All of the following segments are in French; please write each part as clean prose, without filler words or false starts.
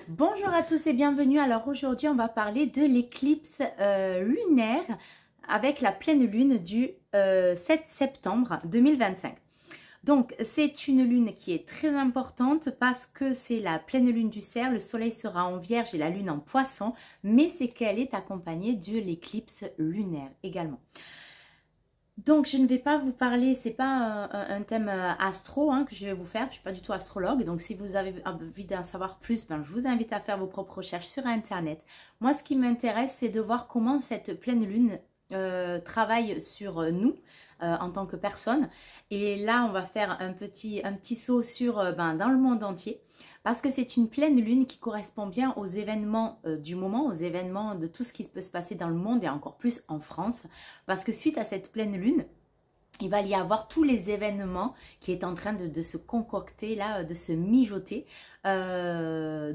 Bonjour à tous et bienvenue. Alors aujourd'hui on va parler de l'éclipse lunaire avec la pleine lune du 7 septembre 2025. Donc c'est une lune qui est très importante parce que c'est la pleine lune du cerf, le soleil sera en vierge et la lune en poisson, mais c'est qu'elle est accompagnée de l'éclicse lunaire également. Donc je ne vais pas vous parler, c'est pas un thème astro que je vais vous faire, je suis pas du tout astrologue, donc si vous avez envie d'en savoir plus, je vous invite à faire vos propres recherches sur internet. Moi ce qui m'intéresse c'est de voir comment cette pleine lune travaille sur nous en tant que personne, et là on va faire un petit saut sur dans le monde entier, parce que c'est une pleine lune qui correspond bien aux événements du moment, aux événements de tout ce qui peut se passer dans le monde et encore plus en France, parce que suite à cette pleine lune, il va y avoir tous les événements qui est en train de se concocter là, de se mijoter, que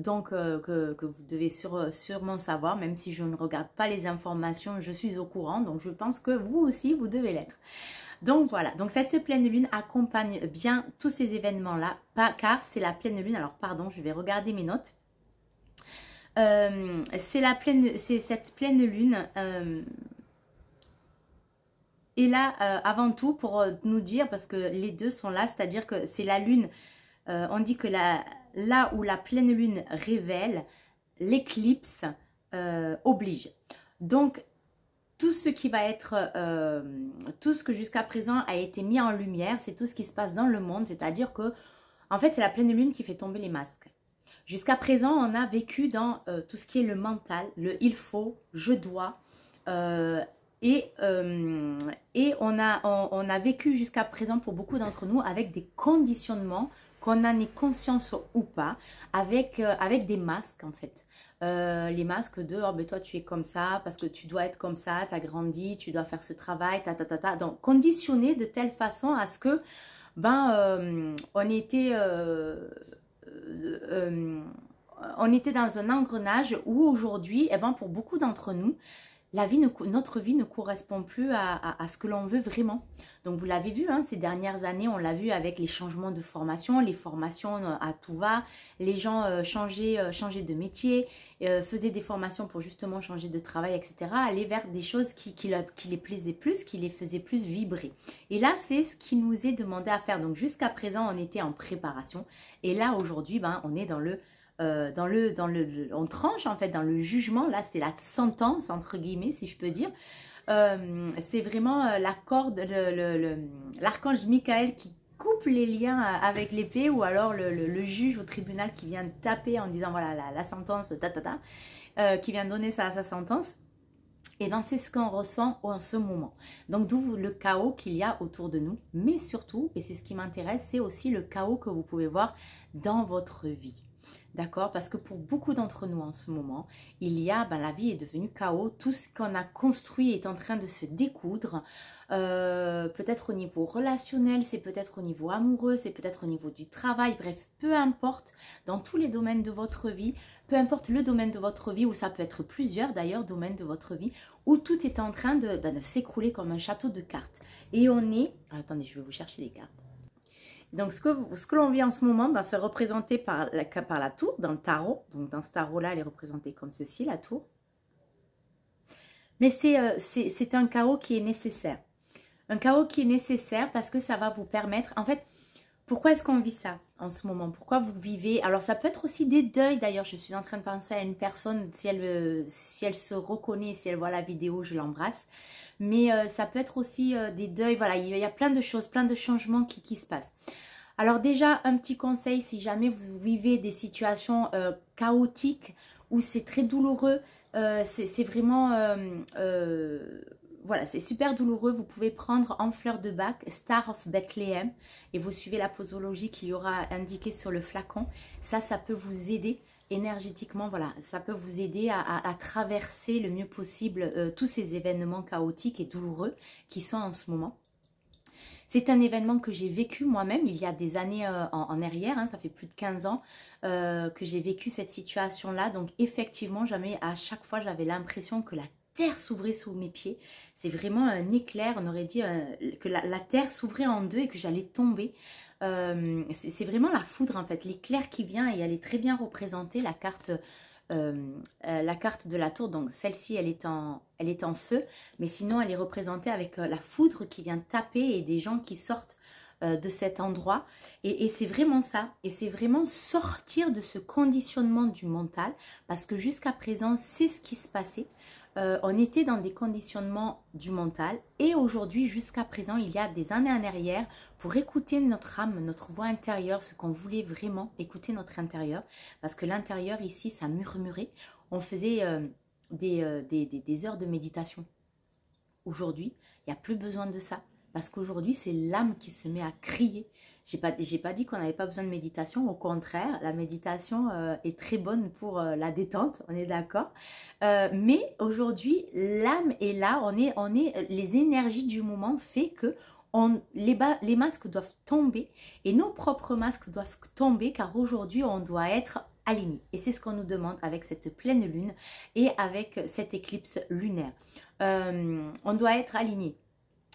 vous devez sûrement savoir, même si je ne regarde pas les informations, je suis au courant, donc je pense que vous aussi vous devez l'être. Donc voilà, donc cette pleine lune accompagne bien tous ces événements-là, car c'est la pleine lune. Alors pardon, je vais regarder mes notes. C'est cette pleine lune est là avant tout pour nous dire, parce que les deux sont là, c'est-à-dire que c'est la lune, on dit que là où la pleine lune révèle, l'éclipse oblige. Donc tout ce qui va être, tout ce que jusqu'à présent a été mis en lumière, c'est tout ce qui se passe dans le monde, c'est-à-dire que, en fait, c'est la pleine lune qui fait tomber les masques. Jusqu'à présent, on a vécu dans tout ce qui est le mental, le il faut, je dois, et on a vécu jusqu'à présent pour beaucoup d'entre nous avec des conditionnements, qu'on en ait conscience ou pas, avec des masques en fait. Les masques de oh, ben toi tu es comme ça parce que tu dois être comme ça, tu as grandi, tu dois faire ce travail, donc conditionné de telle façon à ce que on était dans un engrenage où aujourd'hui, pour beaucoup d'entre nous, notre vie ne correspond plus à ce que l'on veut vraiment. Donc vous l'avez vu, ces dernières années, on l'a vu avec les changements de formation, les formations à tout va, les gens changeaient de métier, faisaient des formations pour justement changer de travail, etc. Aller vers des choses qui les plaisaient plus, qui les faisaient plus vibrer. Et là, c'est ce qui nous est demandé à faire. Donc jusqu'à présent, on était en préparation. Et là, aujourd'hui, on est on tranche en fait dans le jugement. Là c'est la sentence entre guillemets, si je peux dire. C'est vraiment l'archange Michael qui coupe les liens avec l'épée, ou alors le juge au tribunal qui vient taper en disant voilà la sentence qui vient donner sa sentence. Et c'est ce qu'on ressent en ce moment. Donc d'où le chaos qu'il y a autour de nous, mais surtout, et c'est ce qui m'intéresse, c'est aussi le chaos que vous pouvez voir dans votre vie. D'accord? Parce que pour beaucoup d'entre nous en ce moment, il y a, la vie est devenue chaos. Tout ce qu'on a construit est en train de se découdre. Peut-être au niveau relationnel, c'est peut-être au niveau amoureux, c'est peut-être au niveau du travail. Bref, peu importe, dans tous les domaines de votre vie, peu importe le domaine de votre vie, ou ça peut être plusieurs d'ailleurs domaines de votre vie, où tout est en train de s'écrouler comme un château de cartes. Et on est... Attendez, je vais vous chercher les cartes. Donc, ce que l'on vit en ce moment, c'est représenté par la tour dans le tarot. Donc, dans ce tarot-là, elle est représentée comme ceci, la tour. Mais c'est un chaos qui est nécessaire. Un chaos qui est nécessaire parce que ça va vous permettre... En fait, pourquoi est-ce qu'on vit ça en ce moment? Pourquoi vous vivez... Alors, ça peut être aussi des deuils. D'ailleurs, je suis en train de penser à une personne, si elle se reconnaît, si elle voit la vidéo, je l'embrasse. Mais ça peut être aussi des deuils. Voilà, il y a plein de choses, plein de changements qui se passent. Alors déjà, un petit conseil, si jamais vous vivez des situations chaotiques où c'est très douloureux, c'est vraiment... voilà, c'est super douloureux. Vous pouvez prendre en fleur de bac Star of Bethlehem et vous suivez la posologie qu'il y aura indiquée sur le flacon. Ça peut vous aider énergétiquement. Voilà, ça peut vous aider à traverser le mieux possible tous ces événements chaotiques et douloureux qui sont en ce moment. C'est un événement que j'ai vécu moi-même il y a des années en arrière, ça fait plus de 15 ans que j'ai vécu cette situation-là. Donc effectivement, à chaque fois, j'avais l'impression que la terre s'ouvrait sous mes pieds. C'est vraiment un éclair, on aurait dit que la terre s'ouvrait en deux et que j'allais tomber. C'est vraiment la foudre en fait, l'éclair qui vient et elle est très bien représentée, la carte de la tour. Donc celle-ci elle est en feu, mais sinon elle est représentée avec la foudre qui vient taper et des gens qui sortent de cet endroit et c'est vraiment ça, et c'est vraiment sortir de ce conditionnement du mental, parce que jusqu'à présent c'est ce qui se passait. On était dans des conditionnements du mental et aujourd'hui jusqu'à présent il y a des années en arrière, pour écouter notre âme, notre voix intérieure, ce qu'on voulait vraiment écouter, notre intérieur, parce que l'intérieur ici ça murmurait, on faisait des heures de méditation. Aujourd'hui il n'y a plus besoin de ça, parce qu'aujourd'hui, c'est l'âme qui se met à crier. J'ai pas dit qu'on n'avait pas besoin de méditation. Au contraire, la méditation est très bonne pour la détente, on est d'accord. Mais aujourd'hui, l'âme est là. Les énergies du moment fait que les masques doivent tomber. Et nos propres masques doivent tomber, car aujourd'hui, on doit être aligné. Et c'est ce qu'on nous demande avec cette pleine lune et avec cette éclipse lunaire. On doit être aligné.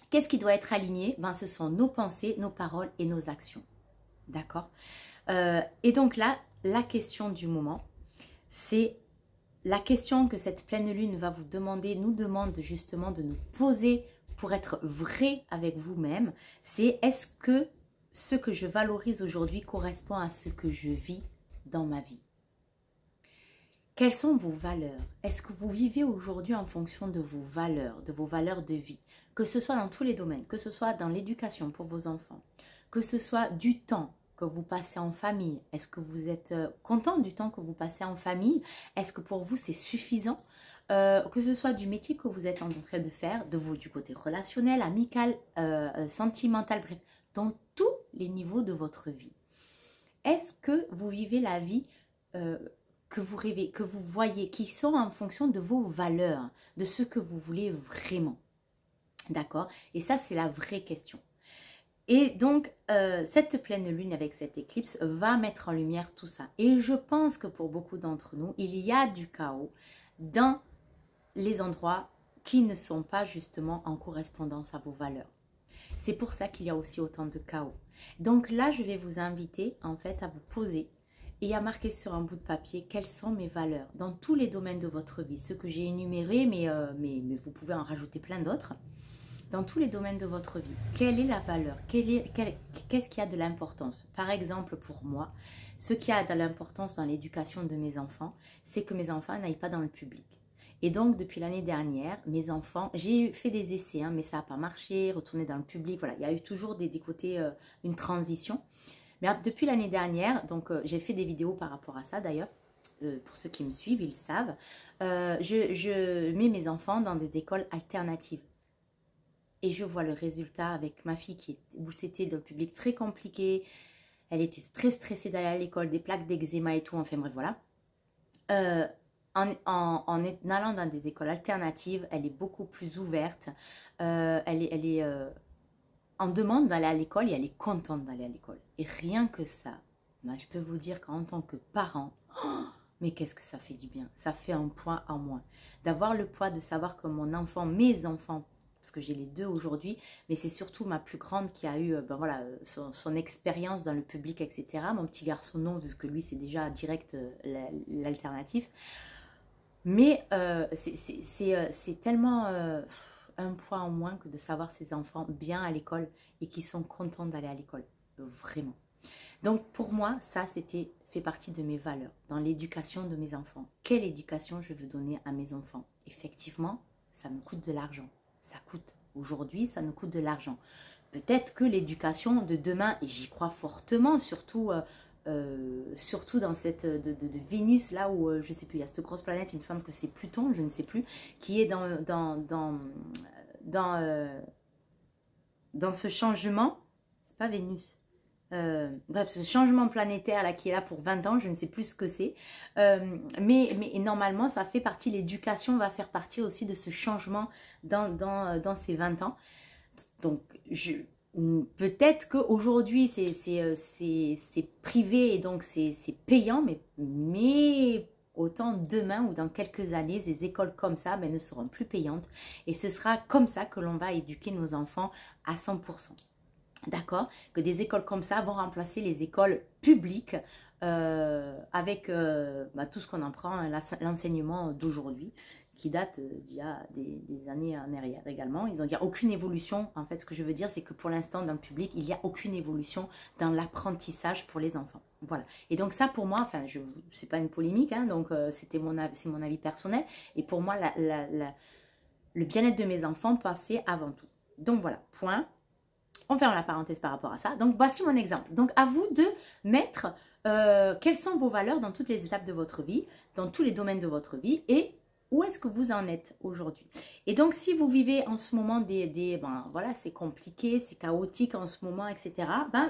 Qu'est-ce qui doit être aligné? Ben, ce sont nos pensées, nos paroles et nos actions. D'accord? Et donc là, la question du moment, c'est la question que cette pleine lune va vous demander, nous demande justement de nous poser pour être vrai avec vous-même. C'est: est-ce que ce que je valorise aujourd'hui correspond à ce que je vis dans ma vie? Quelles sont vos valeurs? Est-ce que vous vivez aujourd'hui en fonction de vos valeurs de vie? Que ce soit dans tous les domaines, que ce soit dans l'éducation pour vos enfants, que ce soit du temps que vous passez en famille. Est-ce que vous êtes content du temps que vous passez en famille? Est-ce que pour vous c'est suffisant? Que ce soit du métier que vous êtes en train de faire, du côté relationnel, amical, sentimental, bref, dans tous les niveaux de votre vie. Est-ce que vous vivez la vie que vous rêvez, que vous voyez, qui sont en fonction de vos valeurs, de ce que vous voulez vraiment? D'accord? Et ça, c'est la vraie question. Et donc, cette pleine lune avec cette éclipse va mettre en lumière tout ça. Et je pense que pour beaucoup d'entre nous, il y a du chaos dans les endroits qui ne sont pas justement en correspondance à vos valeurs. C'est pour ça qu'il y a aussi autant de chaos. Donc là, je vais vous inviter en fait à vous poser et à marquer sur un bout de papier quelles sont mes valeurs dans tous les domaines de votre vie. Ceux que j'ai énumérés, mais vous pouvez en rajouter plein d'autres. Dans tous les domaines de votre vie, quelle est la valeur? Qu'est-ce qui a de l'importance? Par exemple, pour moi, ce qui a de l'importance dans l'éducation de mes enfants, c'est que mes enfants n'aillent pas dans le public. Et donc, depuis l'année dernière, mes enfants, j'ai fait des essais, hein, mais ça n'a pas marché, retourner dans le public, voilà, il y a eu toujours des côtés, une transition. Mais depuis l'année dernière, donc j'ai fait des vidéos par rapport à ça d'ailleurs, pour ceux qui me suivent, ils savent, je mets mes enfants dans des écoles alternatives. Et je vois le résultat avec ma fille où c'était dans le public très compliqué, elle était très stressée d'aller à l'école, des plaques d'eczéma et tout, enfin bref voilà. En allant dans des écoles alternatives, elle est beaucoup plus ouverte, elle est en demande d'aller à l'école et elle est contente d'aller à l'école. Et rien que ça, ben, je peux vous dire qu'en tant que parent, oh, mais qu'est-ce que ça fait du bien. Ça fait un poids en moins. D'avoir le poids de savoir que mon enfant, mes enfants, parce que j'ai les deux aujourd'hui, mais c'est surtout ma plus grande qui a eu ben voilà, son expérience dans le public, etc. Mon petit garçon non, vu que lui c'est déjà direct l'alternatif. Mais c'est tellement un point en moins que de savoir ses enfants bien à l'école et qui sont contents d'aller à l'école, vraiment. Donc pour moi, ça fait partie de mes valeurs, dans l'éducation de mes enfants. Quelle éducation je veux donner à mes enfants? Effectivement, ça me coûte de l'argent. Ça coûte, aujourd'hui, ça nous coûte de l'argent. Peut-être que l'éducation de demain, et j'y crois fortement, surtout dans cette de Vénus, là où, je ne sais plus, il y a cette grosse planète, il me semble que c'est Pluton, je ne sais plus, qui est dans ce changement, c'est pas Vénus, bref, ce changement planétaire là qui est là pour 20 ans, je ne sais plus ce que c'est, mais normalement ça fait partie, l'éducation va faire partie aussi de ce changement dans ces 20 ans. Donc peut-être qu'aujourd'hui c'est privé et donc c'est payant, mais autant demain ou dans quelques années, des écoles comme ça ne seront plus payantes. Et ce sera comme ça que l'on va éduquer nos enfants à 100%. D'accord? Que des écoles comme ça vont remplacer les écoles publiques avec tout ce qu'on en prend, l'enseignement d'aujourd'hui, qui date d'il y a des années en arrière également. Et donc, il n'y a aucune évolution. En fait, ce que je veux dire, c'est que pour l'instant, dans le public, il n'y a aucune évolution dans l'apprentissage pour les enfants. Voilà. Et donc, ça, pour moi, enfin, c'est pas une polémique, hein, donc c'est mon avis personnel. Et pour moi, le bien-être de mes enfants passait avant tout. Donc, voilà, point. On ferme la parenthèse par rapport à ça. Donc, voici mon exemple. Donc, à vous de mettre quelles sont vos valeurs dans toutes les étapes de votre vie, dans tous les domaines de votre vie et où est-ce que vous en êtes aujourd'hui. Et donc, si vous vivez en ce moment voilà, c'est compliqué, c'est chaotique en ce moment, etc.,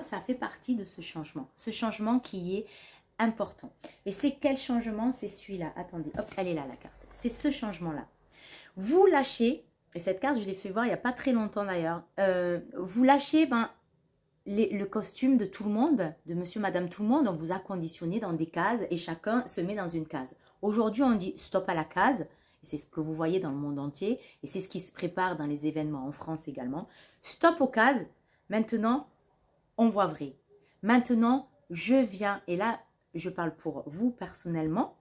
ça fait partie de ce changement qui est important. Et c'est quel changement? C'est celui-là. Attendez, hop, elle est là, la carte. C'est ce changement-là. Vous lâchez, et cette carte, je l'ai fait voir il n'y a pas très longtemps d'ailleurs, vous lâchez le costume de tout le monde, de monsieur, madame, tout le monde. On vous a conditionné dans des cases et chacun se met dans une case. Aujourd'hui, on dit stop à la case. Et c'est ce que vous voyez dans le monde entier. Et c'est ce qui se prépare dans les événements en France également. Stop aux cases. Maintenant, on voit vrai. Maintenant, je viens, et là, je parle pour vous personnellement,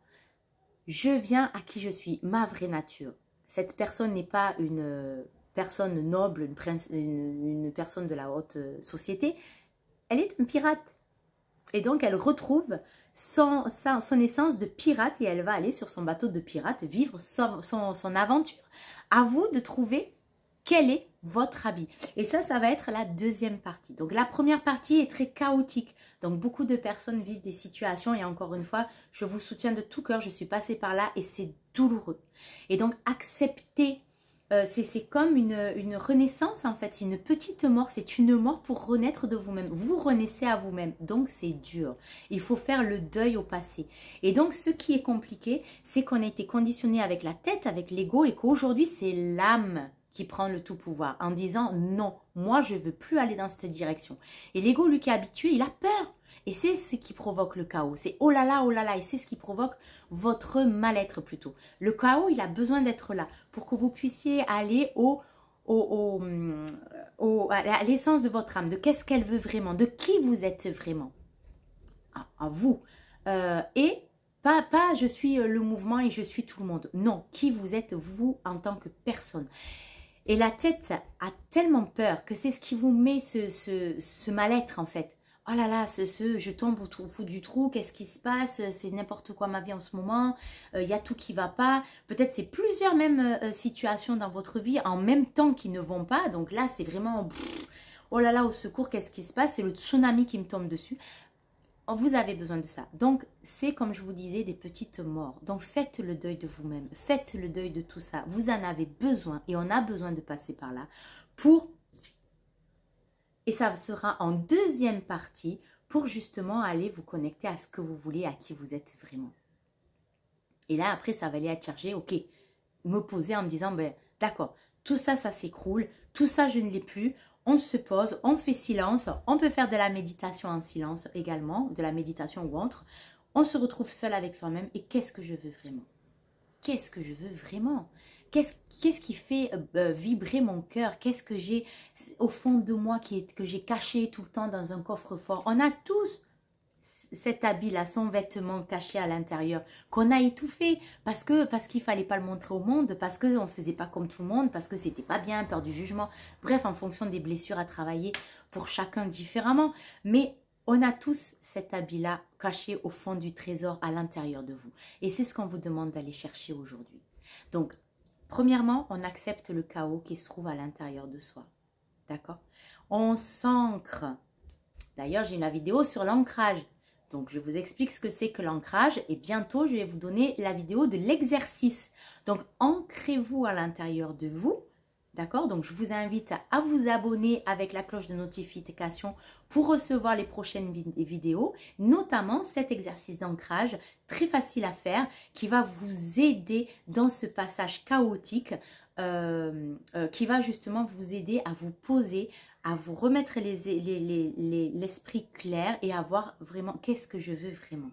je viens à qui je suis, ma vraie nature. Cette personne n'est pas une personne noble, une personne de la haute société. Elle est un pirate. Et donc, elle retrouve son essence de pirate et elle va aller sur son bateau de pirate vivre son aventure. À vous de trouver quel est votre habit. Et ça va être la deuxième partie. Donc, la première partie est très chaotique. Donc, beaucoup de personnes vivent des situations et encore une fois, je vous soutiens de tout cœur. Je suis passée par là et c'est douloureux. Et donc, acceptez. C'est comme une renaissance en fait, c'est une petite mort, c'est une mort pour renaître de vous-même. Vous renaissez à vous-même, donc c'est dur. Il faut faire le deuil au passé. Et donc ce qui est compliqué, c'est qu'on a été conditionné avec la tête, avec l'ego et qu'aujourd'hui c'est l'âme qui prend le tout pouvoir en disant non, moi je veux plus aller dans cette direction. Et l'ego, lui qui est habitué, il a peur. Et c'est ce qui provoque le chaos. C'est oh là là, et c'est ce qui provoque votre mal-être plutôt. Le chaos, il a besoin d'être là pour que vous puissiez aller à l'essence de votre âme, de qu'est-ce qu'elle veut vraiment, de qui vous êtes vraiment. À vous. Et pas je suis le mouvement et je suis tout le monde. Non, qui vous êtes vous en tant que personne. Et la tête a tellement peur que c'est ce qui vous met ce mal-être en fait. Oh là là, je tombe au fond du trou, qu'est-ce qui se passe? C'est n'importe quoi ma vie en ce moment, il y a tout qui va pas. Peut-être c'est plusieurs mêmes situations dans votre vie en même temps qui ne vont pas. Donc là, c'est vraiment, oh là là, au secours, qu'est-ce qui se passe? C'est le tsunami qui me tombe dessus. Vous avez besoin de ça. Donc, c'est comme je vous disais, des petites morts. Donc, faites le deuil de vous-même. Faites le deuil de tout ça. Vous en avez besoin et on a besoin de passer par là pour... Et ça sera en deuxième partie pour justement aller vous connecter à ce que vous voulez, à qui vous êtes vraiment. Et là, après, ça va aller être chargé, ok, me poser en me disant, ben, d'accord, tout ça, ça s'écroule, tout ça, je ne l'ai plus. On se pose, on fait silence, on peut faire de la méditation en silence également, de la méditation ou autre. On se retrouve seul avec soi-même et qu'est-ce que je veux vraiment? Qu'est-ce que je veux vraiment? Qu'est-ce qui fait vibrer mon cœur? Qu'est-ce que j'ai au fond de moi que j'ai caché tout le temps dans un coffre-fort? On a tous cet habit-là, son vêtement caché à l'intérieur, qu'on a étouffé parce qu'il fallait pas le montrer au monde, parce qu'on ne faisait pas comme tout le monde, parce que c'était pas bien, peur du jugement. Bref, en fonction des blessures à travailler pour chacun différemment. Mais on a tous cet habit-là caché au fond du trésor à l'intérieur de vous. Et c'est ce qu'on vous demande d'aller chercher aujourd'hui. Donc, premièrement, on accepte le chaos qui se trouve à l'intérieur de soi. D'accord? On s'ancre. D'ailleurs, j'ai la vidéo sur l'ancrage. Donc, je vous explique ce que c'est que l'ancrage. Et bientôt, je vais vous donner la vidéo de l'exercice. Donc, ancrez-vous à l'intérieur de vous. D'accord? Donc, je vous invite à vous abonner avec la cloche de notification pour recevoir les prochaines vidéos, notamment cet exercice d'ancrage très facile à faire qui va vous aider dans ce passage chaotique, qui va justement vous aider à vous poser, à vous remettre l'esprit clair et à voir vraiment qu'est-ce que je veux vraiment.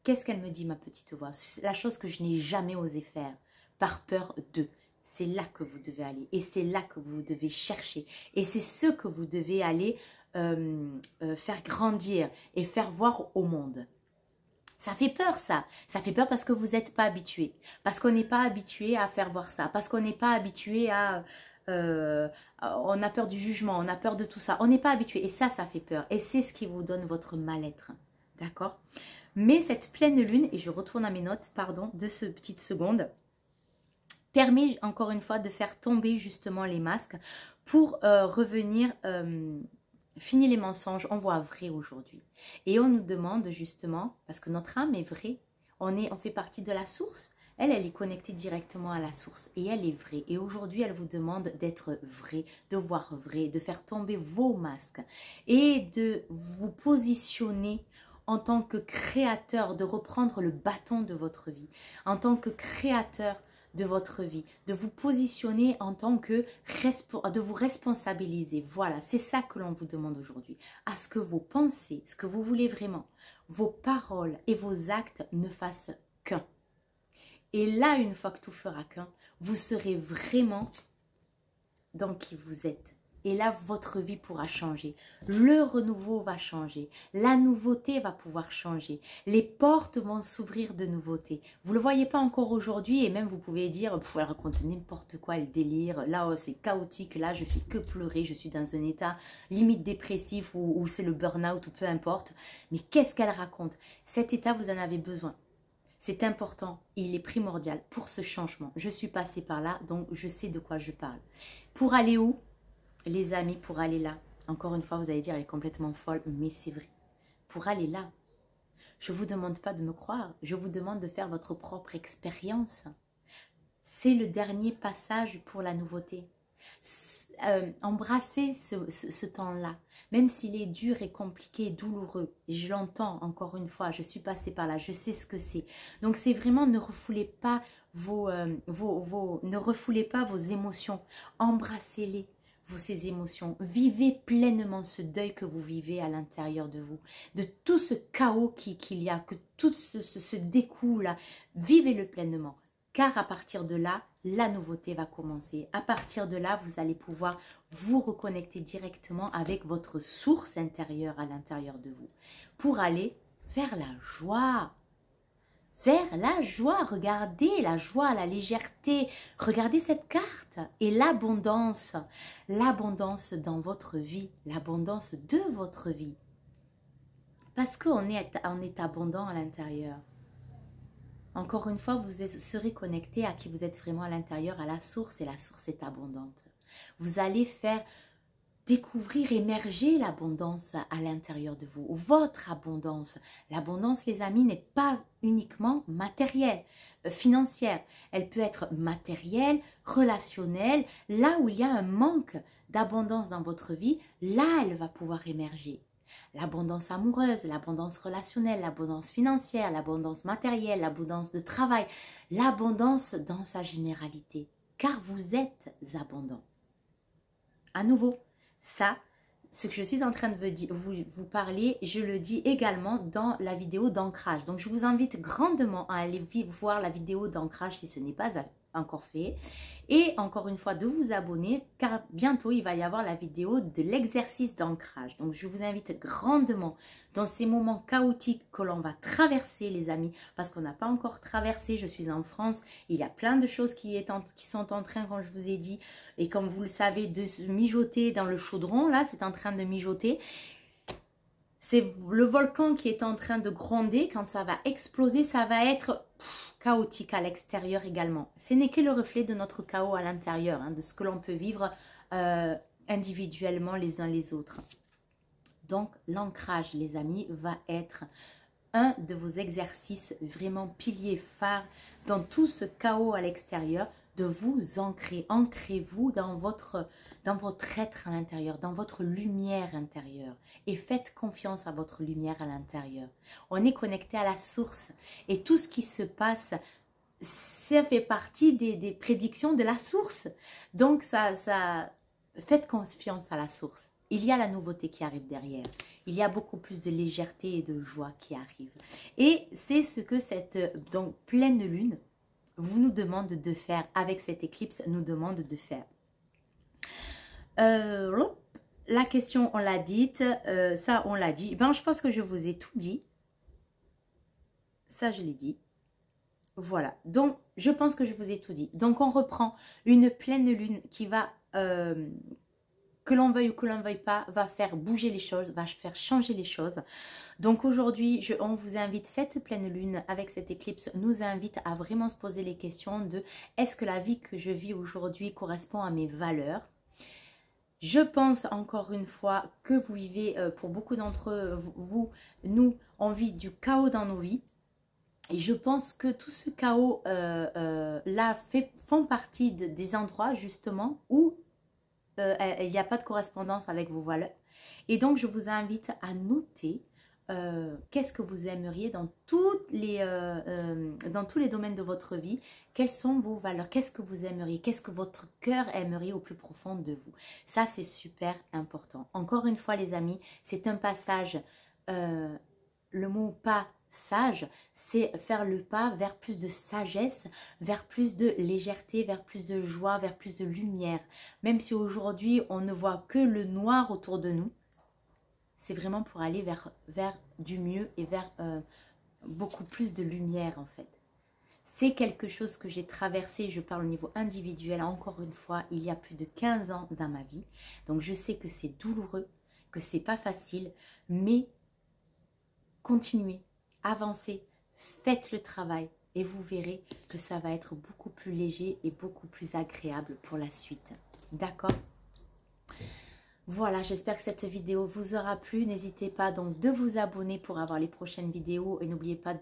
Qu'est-ce qu'elle me dit, ma petite voix? La chose que je n'ai jamais osé faire, par peur de. C'est là que vous devez aller. Et c'est là que vous devez chercher. Et c'est ce que vous devez aller faire grandir et faire voir au monde. Ça fait peur, ça. Ça fait peur parce que vous n'êtes pas habitué. Parce qu'on n'est pas habitué à faire voir ça. Parce qu'on n'est pas habitué à... on a peur du jugement, on a peur de tout ça. On n'est pas habitué. Et ça fait peur. Et c'est ce qui vous donne votre mal-être. D'accord? Mais cette pleine lune, et je retourne à mes notes, pardon, de ce petite seconde, permet encore une fois de faire tomber justement les masques pour revenir... fini les mensonges, on voit vrai aujourd'hui. Et on nous demande justement, parce que notre âme est vraie, on fait partie de la source. Elle est connectée directement à la source et elle est vraie. Et aujourd'hui, elle vous demande d'être vrai, de voir vrai, de faire tomber vos masques et de vous positionner en tant que créateur, de reprendre le bâton de votre vie, en tant que créateur de votre vie, de vous positionner en tant que, de vous responsabiliser. Voilà, c'est ça que l'on vous demande aujourd'hui. À ce que vos pensées, ce que vous voulez vraiment, vos paroles et vos actes ne fassent qu'un. Et là, une fois que tout fera qu'un, vous serez vraiment dans qui vous êtes. Et là, votre vie pourra changer. Le renouveau va changer. La nouveauté va pouvoir changer. Les portes vont s'ouvrir de nouveautés. Vous ne le voyez pas encore aujourd'hui et même vous pouvez dire, elle raconte n'importe quoi, elle délire. Là, oh, c'est chaotique. Là, je fais que pleurer. Je suis dans un état limite dépressif ou c'est le burn-out ou peu importe. Mais qu'est-ce qu'elle raconte? Cet état, vous en avez besoin. C'est important. Il est primordial pour ce changement. Je suis passée par là, donc je sais de quoi je parle. Pour aller où? Les amis, pour aller là, encore une fois, vous allez dire, elle est complètement folle, mais c'est vrai. Pour aller là, je ne vous demande pas de me croire, je vous demande de faire votre propre expérience. C'est le dernier passage pour la nouveauté. Embrassez ce temps-là, même s'il est dur et compliqué, douloureux. Et je l'entends encore une fois, je suis passée par là, je sais ce que c'est. Donc c'est vraiment, ne refoulez pas ne refoulez pas vos émotions, embrassez-les. Ces émotions, vivez pleinement ce deuil que vous vivez à l'intérieur de vous, de tout ce chaos qu'il y a, que tout ce découle-là, vivez-le pleinement, car à partir de là, la nouveauté va commencer. À partir de là, vous allez pouvoir vous reconnecter directement avec votre source intérieure à l'intérieur de vous, pour aller vers la joie. Vers la joie, regardez la joie, la légèreté, regardez cette carte et l'abondance dans votre vie, l'abondance de votre vie. Parce qu'on est abondant à l'intérieur. Encore une fois, vous serez connecté à qui vous êtes vraiment à l'intérieur, à la source, et la source est abondante. Vous allez faire découvrir, émerger l'abondance à l'intérieur de vous, votre abondance. L'abondance, les amis, n'est pas uniquement matérielle, financière. Elle peut être matérielle, relationnelle. Là où il y a un manque d'abondance dans votre vie, là, elle va pouvoir émerger. L'abondance amoureuse, l'abondance relationnelle, l'abondance financière, l'abondance matérielle, l'abondance de travail, l'abondance dans sa généralité. Car vous êtes abondant. À nouveau, ça, ce que je suis en train de vous parler, je le dis également dans la vidéo d'ancrage. Donc, je vous invite grandement à aller voir la vidéo d'ancrage si ce n'est pas encore fait. Et encore une fois, de vous abonner, car bientôt, il va y avoir la vidéo de l'exercice d'ancrage. Donc, je vous invite grandement dans ces moments chaotiques que l'on va traverser, les amis, parce qu'on n'a pas encore traversé. Je suis en France, il y a plein de choses qui sont en train, comme je vous ai dit, et comme vous le savez, de se mijoter dans le chaudron. Là, c'est en train de mijoter. C'est le volcan qui est en train de gronder. Quand ça va exploser, ça va être chaotique à l'extérieur également. Ce n'est que le reflet de notre chaos à l'intérieur, hein, de ce que l'on peut vivre individuellement les uns les autres. Donc, l'ancrage, les amis, va être un de vos exercices vraiment piliers phares dans tout ce chaos à l'extérieur, de vous ancrer. Ancrez-vous dans votre être à l'intérieur, dans votre lumière intérieure. Et faites confiance à votre lumière à l'intérieur. On est connecté à la source. Et tout ce qui se passe, ça fait partie des prédictions de la source. Donc, faites confiance à la source. il y a la nouveauté qui arrive derrière. Il y a beaucoup plus de légèreté et de joie qui arrive. Et c'est ce que cette donc, pleine lune vous nous demande de faire, avec cette éclipse, nous demande de faire. La question, on l'a dite, ça, on l'a dit. Ben, je pense que je vous ai tout dit. Ça, je l'ai dit. Voilà, donc je pense que je vous ai tout dit. Donc on reprend une pleine lune qui va, que l'on veuille ou que l'on ne veuille pas, va faire bouger les choses, va faire changer les choses. Donc aujourd'hui, on vous invite, cette pleine lune avec cette éclipse nous invite à vraiment se poser les questions de est-ce que la vie que je vis aujourd'hui correspond à mes valeurs? Je pense encore une fois que vous vivez, pour beaucoup d'entre vous, nous, on vit du chaos dans nos vies. Et je pense que tout ce chaos là font partie des endroits justement où il n'y a pas de correspondance avec vos valeurs. Et donc je vous invite à noter qu'est-ce que vous aimeriez dans tous les domaines de votre vie. Quelles sont vos valeurs? Qu'est-ce que vous aimeriez? Qu'est-ce que votre cœur aimerait au plus profond de vous? Ça c'est super important. Encore une fois les amis, c'est un passage, le mot pas sage, c'est faire le pas vers plus de sagesse, vers plus de légèreté, vers plus de joie, vers plus de lumière. Même si aujourd'hui on ne voit que le noir autour de nous, c'est vraiment pour aller vers du mieux et vers beaucoup plus de lumière en fait. C'est quelque chose que j'ai traversé, je parle au niveau individuel, encore une fois, il y a plus de 15 ans dans ma vie. Donc je sais que c'est douloureux, que c'est pas facile, mais continuez. Avancez, faites le travail et vous verrez que ça va être beaucoup plus léger et beaucoup plus agréable pour la suite. D'accord? Voilà, j'espère que cette vidéo vous aura plu. N'hésitez pas donc de vous abonner pour avoir les prochaines vidéos et n'oubliez pas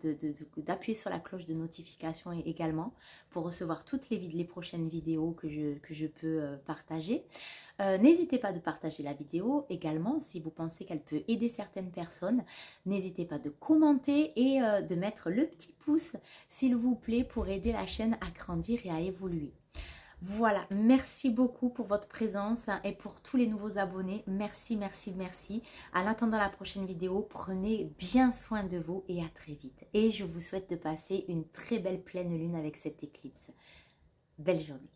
d'appuyer sur la cloche de notification également pour recevoir toutes les prochaines vidéos que je peux partager. N'hésitez pas de partager la vidéo également si vous pensez qu'elle peut aider certaines personnes. N'hésitez pas de commenter et de mettre le petit pouce s'il vous plaît pour aider la chaîne à grandir et à évoluer. Voilà, merci beaucoup pour votre présence et pour tous les nouveaux abonnés. Merci, merci, merci. En attendant la prochaine vidéo, prenez bien soin de vous et à très vite. Et je vous souhaite de passer une très belle pleine lune avec cette éclipse. Belle journée.